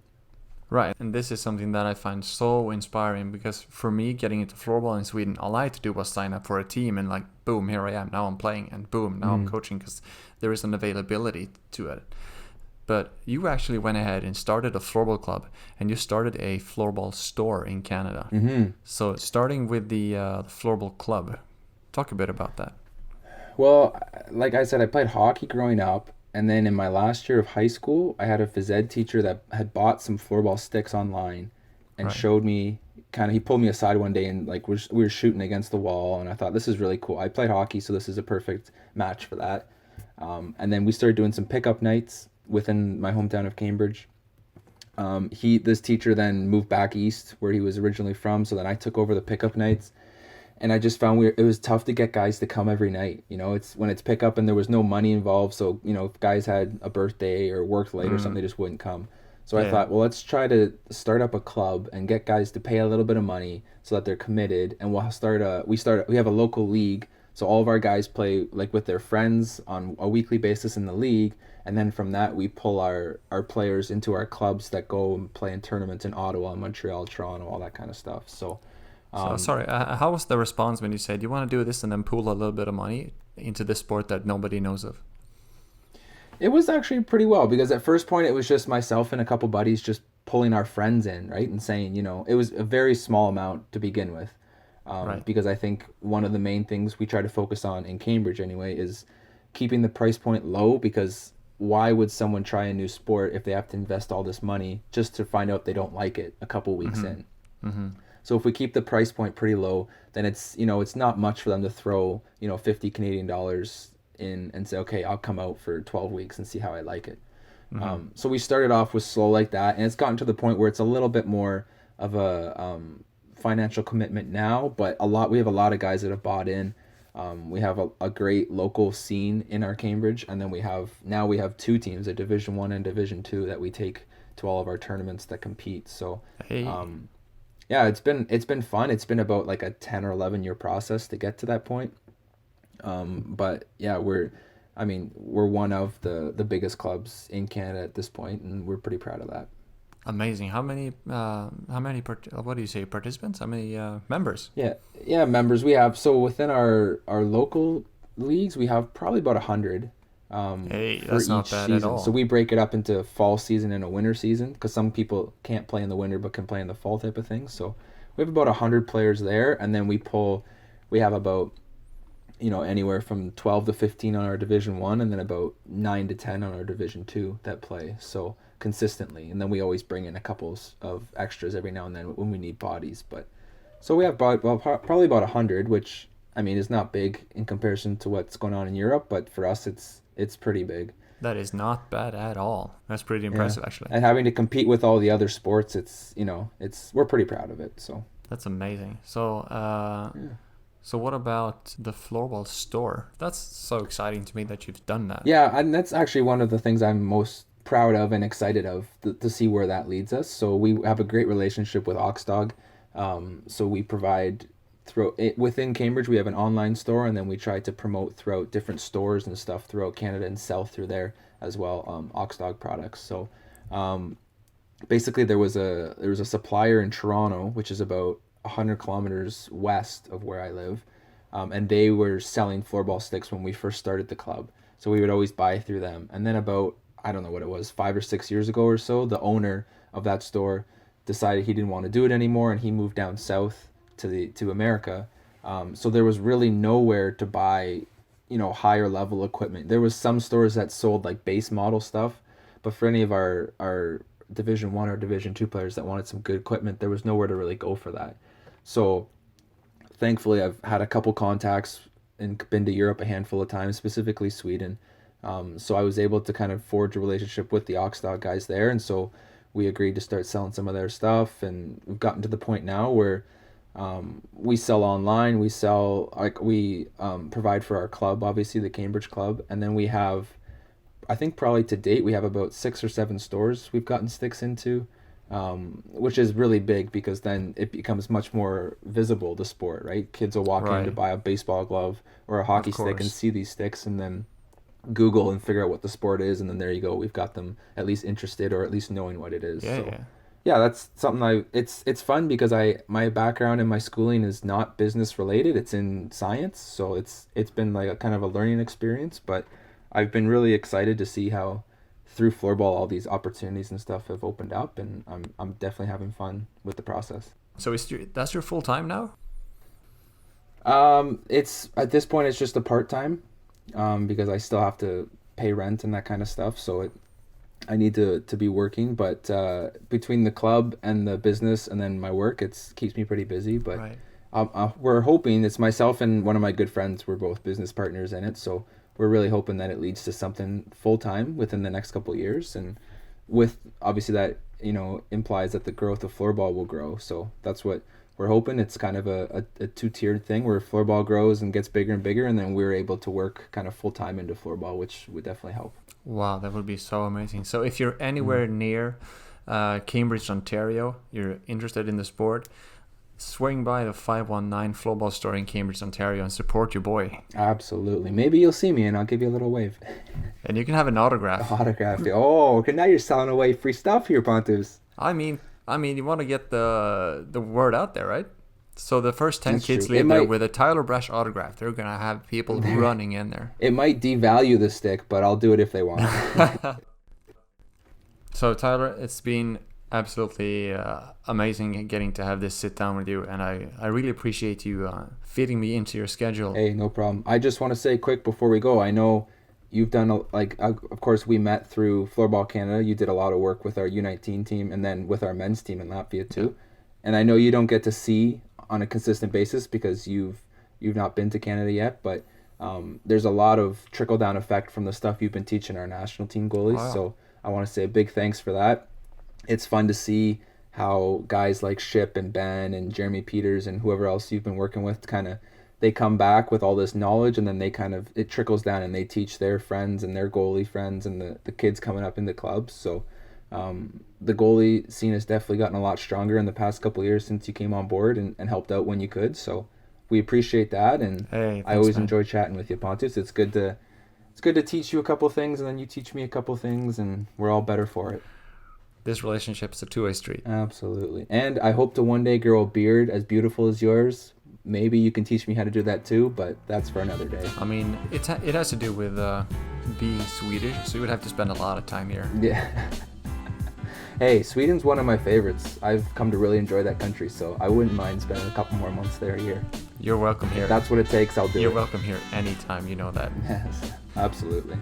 Right, and this is something that I find so inspiring because for me, getting into floorball in Sweden, all I had to do was sign up for a team and boom, here I am, now I'm playing, and boom, now I'm coaching because there is an availability to it. But you actually went ahead and started a floorball club, and you started a floorball store in Canada. So starting with the floorball club, talk a bit about that. Well, like I said, I played hockey growing up. And then in my last year of high school, I had a phys ed teacher that had bought some floorball sticks online and showed me, he pulled me aside one day and we were shooting against the wall. And I thought, this is really cool. I played hockey, so this is a perfect match for that. And then we started doing some pickup nights within my hometown of Cambridge. This teacher then moved back east where he was originally from. So then I took over the pickup nights. And I just found it was tough to get guys to come every night. It's when it's pickup and there was no money involved. So, if guys had a birthday or worked late or something, they just wouldn't come. So I thought, well, let's try to start up a club and get guys to pay a little bit of money so that they're committed, and we have a local league. So all of our guys play like with their friends on a weekly basis in the league, and then from that we pull our players into our clubs that go and play in tournaments in Ottawa, Montreal, Toronto, all that kind of stuff. So sorry, how was the response when you said you want to do this and then pool a little bit of money into this sport that nobody knows of? It was actually pretty well, because at first point it was just myself and a couple buddies just pulling our friends in, right? And saying, it was a very small amount to begin with. Right. Because I think one of the main things we try to focus on in Cambridge anyway is keeping the price point low, because why would someone try a new sport if they have to invest all this money just to find out they don't like it a couple weeks in? Mm-hmm. So if we keep the price point pretty low, then it's not much for them to throw, 50 Canadian dollars in and say, okay, I'll come out for 12 weeks and see how I like it. Mm-hmm. So we started off with slow like that, and it's gotten to the point where it's a little bit more of a financial commitment now, but we have a lot of guys that have bought in. We have a great local scene in our Cambridge, and then we have 2 teams, a Division 1 and Division 2, that we take to all of our tournaments that compete. So Hey. yeah, it's been fun. It's been about like a 10 or 11 year process to get to that point. But yeah, we're one of the biggest clubs in Canada at this point, and we're pretty proud of that. Amazing. How many what do you say, participants? How many members? Yeah, members we have. So within our local leagues, we have probably about 100. Hey, for that's not each bad season. at all. So we break it up into fall season and a winter season, because some people can't play in the winter but can play in the fall type of thing. So we have about 100 players there, and then we have about anywhere from 12 to 15 on our Division 1, and then about 9 to 10 on our Division 2 that play so consistently. And then we always bring in a couple of extras every now and then when we need bodies. But so we have probably about 100, which is not big in comparison to what's going on in Europe, but for us it's pretty big. That is not bad at all. That's pretty impressive, actually. And having to compete with all the other sports, we're pretty proud of it. So that's amazing. So So what about the Floorball Store? That's so exciting to me that you've done that. Yeah, and that's actually one of the things I'm most proud of and excited of to see where that leads us. So we have a great relationship with Oxdog. So we provide within Cambridge, we have an online store, and then we try to promote throughout different stores and stuff throughout Canada and sell through there as well, Oxdog products. So basically there was a supplier in Toronto, which is about 100 kilometers west of where I live, and they were selling floorball sticks when we first started the club. So we would always buy through them. And then about, I don't know what it was, 5 or 6 years ago or so, the owner of that store decided he didn't want to do it anymore, and he moved down south to America. So there was really nowhere to buy, higher level equipment. There was some stores that sold like base model stuff, but for any of our Division 1 or Division 2 players that wanted some good equipment, there was nowhere to really go for that. So thankfully I've had a couple contacts and been to Europe a handful of times, specifically Sweden. So I was able to kind of forge a relationship with the Oxdog guys there, and so we agreed to start selling some of their stuff, and we've gotten to the point now where we sell online, we provide for our club, obviously the Cambridge Club, and then we have, I think probably to date, we have about 6 or 7 stores we've gotten sticks into, which is really big, because then it becomes much more visible, the sport, right? Kids will walk in to buy a baseball glove or a hockey stick and see these sticks, and then Google and figure out what the sport is, and then there you go, we've got them at least interested or at least knowing what it is. Yeah, that's something it's fun, because my background and my schooling is not business related, it's in science, so it's been like a kind of a learning experience, but I've been really excited to see how through floorball all these opportunities and stuff have opened up, and I'm definitely having fun with the process. So that's your full time now? It's at this point it's just a part-time, because I still have to pay rent and that kind of stuff, so I need to be working, but between the club and the business and then my work, it keeps me pretty busy. But we're hoping, it's myself and one of my good friends, we're both business partners in it, so we're really hoping that it leads to something full-time within the next couple of years, and with obviously that implies that the growth of floorball will grow, so that's what we're hoping. It's kind of a two-tiered thing where floorball grows and gets bigger and bigger, and then we're able to work kind of full-time into floorball, which would definitely help. Wow, that would be so amazing. So if you're anywhere near Cambridge, Ontario, you're interested in the sport, swing by the 519 Floorball Store in Cambridge, Ontario and support your boy. Absolutely. Maybe you'll see me and I'll give you a little wave. And you can have an autograph. Autograph. Oh, okay, now you're selling away free stuff here, Pontus. I mean, you want to get the word out there, right? So the first 10 That's kids true. leave there with a Tyler Brash autograph. They're going to have people running in there. It might devalue the stick, but I'll do it if they want. So Tyler, it's been absolutely amazing getting to have this sit down with you, and I really appreciate you fitting me into your schedule. Hey, no problem. I just want to say quick before we go, I know you've done, of course, we met through Floorball Canada. You did a lot of work with our U19 team and then with our men's team in Latvia too. And I know you don't get to see on a consistent basis because you've not been to Canada yet, but there's a lot of trickle-down effect from the stuff you've been teaching our national team goalies. Wow. So I want to say a big thanks for that. It's fun to see how guys like Ship and Ben and Jeremy Peters and whoever else you've been working with they come back with all this knowledge, and then it trickles down and they teach their friends and their goalie friends and the kids coming up in the clubs. So the goalie scene has definitely gotten a lot stronger in the past couple of years since you came on board and helped out when you could. So we appreciate that, and hey, thanks, I always man. enjoy chatting with you, Pontus. It's good to teach you a couple things, and then you teach me a couple things, and we're all better for it. This relationship's a two-way street. Absolutely. And I hope to one day grow a beard as beautiful as yours. Maybe you can teach me how to do that too, but that's for another day. I mean, it has to do with being Swedish, so you would have to spend a lot of time here. Yeah. Hey, Sweden's one of my favorites. I've come to really enjoy that country, so I wouldn't mind spending a couple more months there a year. You're welcome here. If that's what it takes, I'll do it. You're welcome here anytime, you know that. Yes, absolutely.